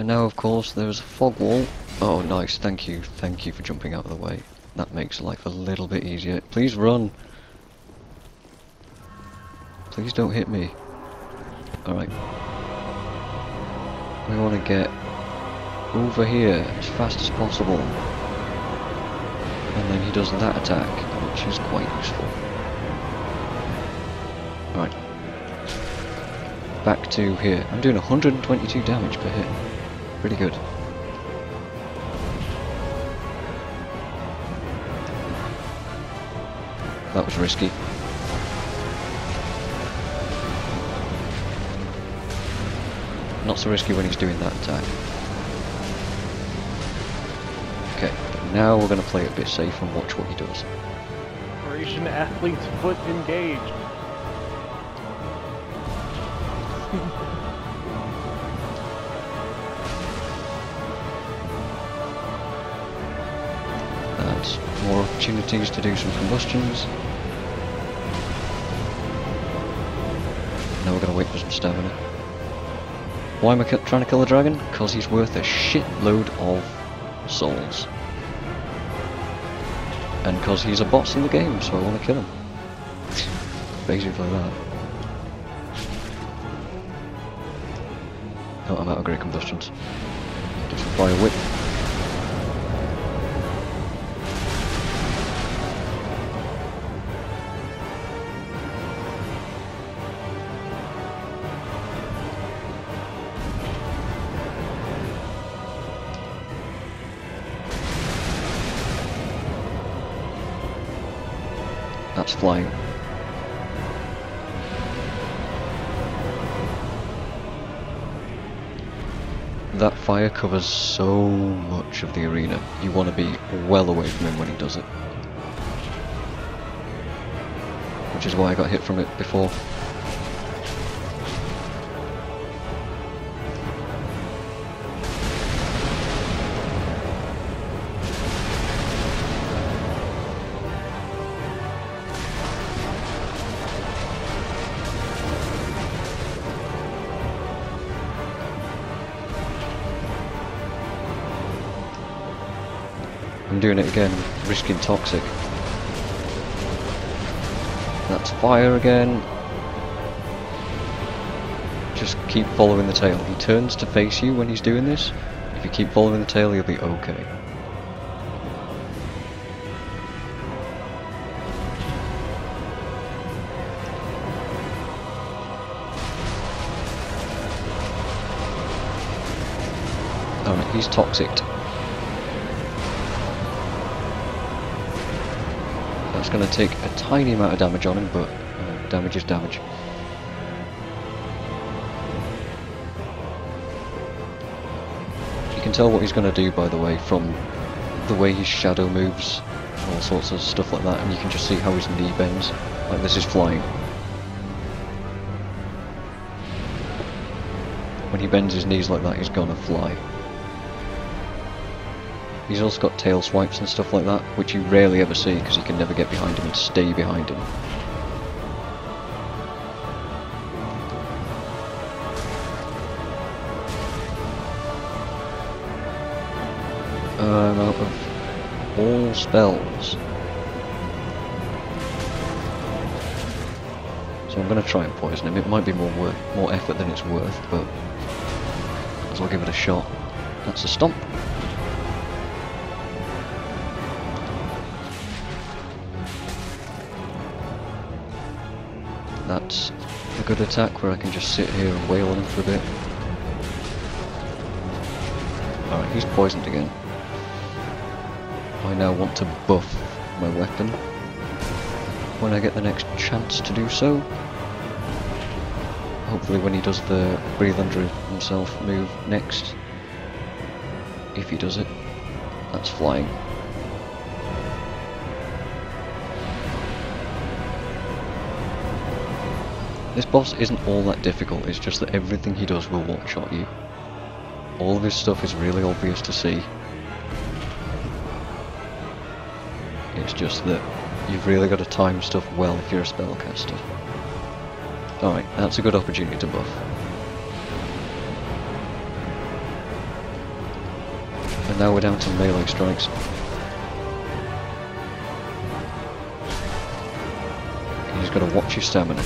And now, of course, there's a fog wall. Oh, nice. Thank you for jumping out of the way. That makes life a little bit easier. Please run. Please don't hit me. Alright. We want to get over here as fast as possible. And then he does that attack, which is quite useful. Right. Back to here. I'm doing 122 damage per hit. Pretty good. That was risky. Not so risky when he's doing that attack. Okay, now we're going to play it a bit safe and watch what he does. Operation Athlete's Foot engaged. That's more opportunities to do some combustions. Now we're going to wait for some stamina. Why am I trying to kill the dragon? Because he's worth a shitload of souls. And because he's a boss in the game, so I want to kill him. Basically that. Oh, I'm out of great combustions. Do some fire whip. That's flying. That fire covers so much of the arena. You want to be well away from him when he does it. Which is why I got hit from it before. I'm doing it again, risking toxic. That's fire again. Just keep following the tail. He turns to face you when he's doing this. If you keep following the tail, you'll be okay. Alright, he's toxicked. That's going to take a tiny amount of damage on him, but damage is damage. You can tell what he's going to do, by the way, from the way his shadow moves, all sorts of stuff like that, and you can just see how his knee bends. Like this is flying. When he bends his knees like that, he's gonna fly. He's also got tail swipes and stuff like that, which you rarely ever see because you can never get behind him and stay behind him. I'm out of all spells. So I'm going to try and poison him. It might be more effort than it's worth, but might as well give it a shot. That's a stomp. That's a good attack where I can just sit here and wail on him for a bit. Alright, he's poisoned again. I now want to buff my weapon when I get the next chance to do so. Hopefully when he does the breathe under himself move next. If he does it. That's flying. This boss isn't all that difficult, it's just that everything he does will one-shot you. All of his stuff is really obvious to see. It's just that you've really got to time stuff well if you're a spellcaster. Alright, that's a good opportunity to buff. And now we're down to melee strikes. You just gotta watch your stamina.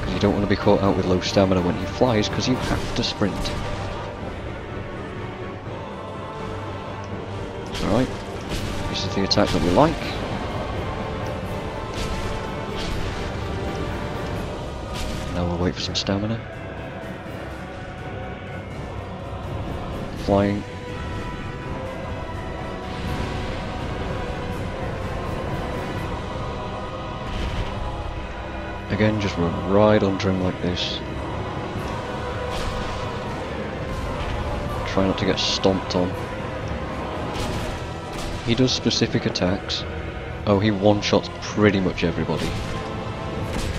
Because you don't want to be caught out with low stamina when he flies, because you have to sprint. Alright, this is the attack that we like. Now we'll wait for some stamina. Flying. Again, just run right under him like this. Try not to get stomped on. He does specific attacks. Oh, he one-shots pretty much everybody.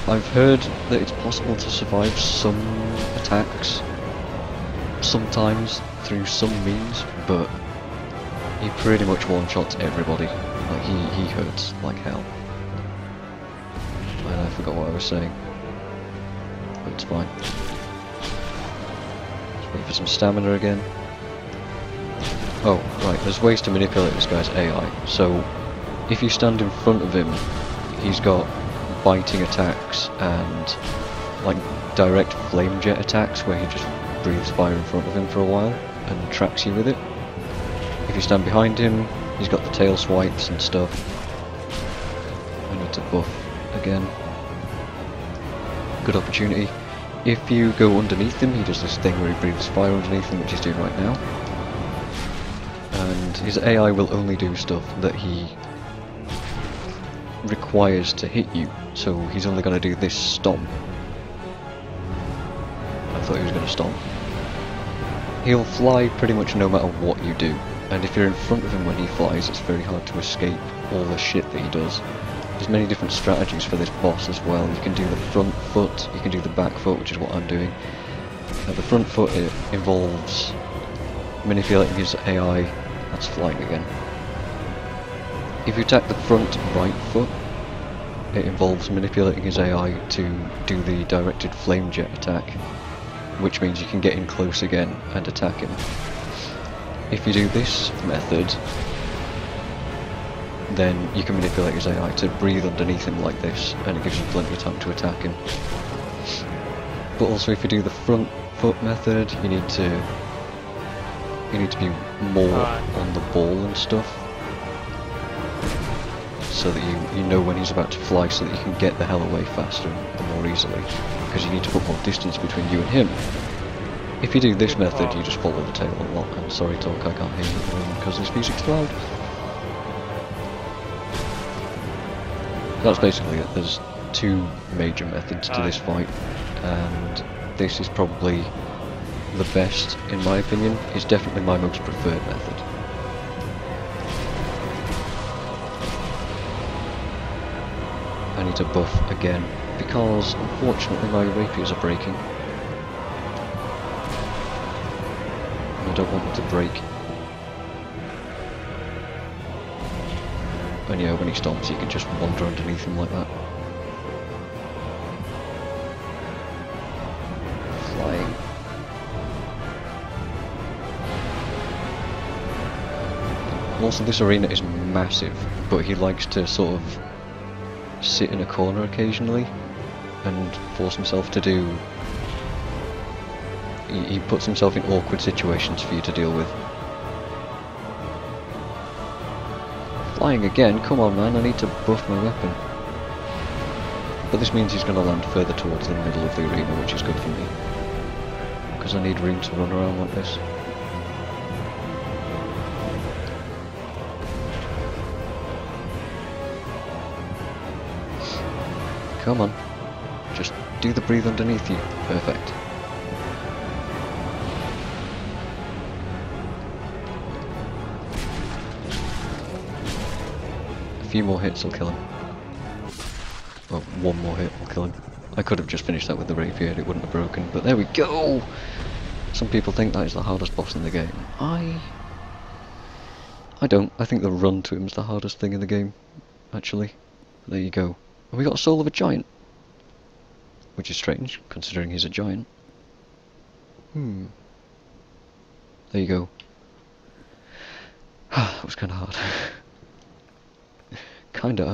I've heard that it's possible to survive some attacks, sometimes through some means, but he pretty much one-shots everybody. Like, he hurts like hell. And I forgot what I was saying, but it's fine. Let's wait for some stamina again. Oh, right, there's ways to manipulate this guy's AI. So, if you stand in front of him, he's got biting attacks and, like, direct flame jet attacks where he just breathes fire in front of him for a while and tracks you with it. If you stand behind him, he's got the tail swipes and stuff. I need to buff again. Good opportunity. If you go underneath him, he does this thing where he breathes fire underneath him, which he's doing right now. And his AI will only do stuff that he requires to hit you, so he's only going to do this stomp. I thought he was going to stomp. He'll fly pretty much no matter what you do, and if you're in front of him when he flies, it's very hard to escape all the shit that he does. There's many different strategies for this boss as well. You can do the front foot, you can do the back foot, which is what I'm doing. The front foot, it involves manipulating his AI. That's flying again. If you attack the front right foot, it involves manipulating his AI to do the directed flame jet attack, which means you can get in close again and attack him. If you do this method, then you can manipulate his AI to breathe underneath him like this, and it gives you plenty of time to attack him. But also, if you do the front foot method, you need to be more on the ball and stuff, so that you know when he's about to fly, so that you can get the hell away faster and more easily, because you need to put more distance between you and him. If you do this method, you just follow the tail a lot. I'm sorry, Talk, I can't hear you because this music's loud. That's basically it. There's two major methods to this fight, and this is probably the best, in my opinion. It's definitely my most preferred method. I need to buff again, because unfortunately my rapiers are breaking. And I don't want them to break. And yeah, when he stomps you can just wander underneath him like that. Flying. Also, this arena is massive, but he likes to sort of sit in a corner occasionally and force himself to do... He puts himself in awkward situations for you to deal with. Flying again? Come on man, I need to buff my weapon. But this means he's going to land further towards the middle of the arena, which is good for me, because I need room to run around like this. Come on, just do the breathe underneath you. Perfect. A few more hits will kill him. Well, one more hit will kill him. I could have just finished that with the rapier, it wouldn't have broken, but there we go! Some people think that is the hardest boss in the game. I don't. I think the run to him is the hardest thing in the game, actually. There you go. And we got a soul of a giant. Which is strange, considering he's a giant. I There you go. That was kind of hard. Kinda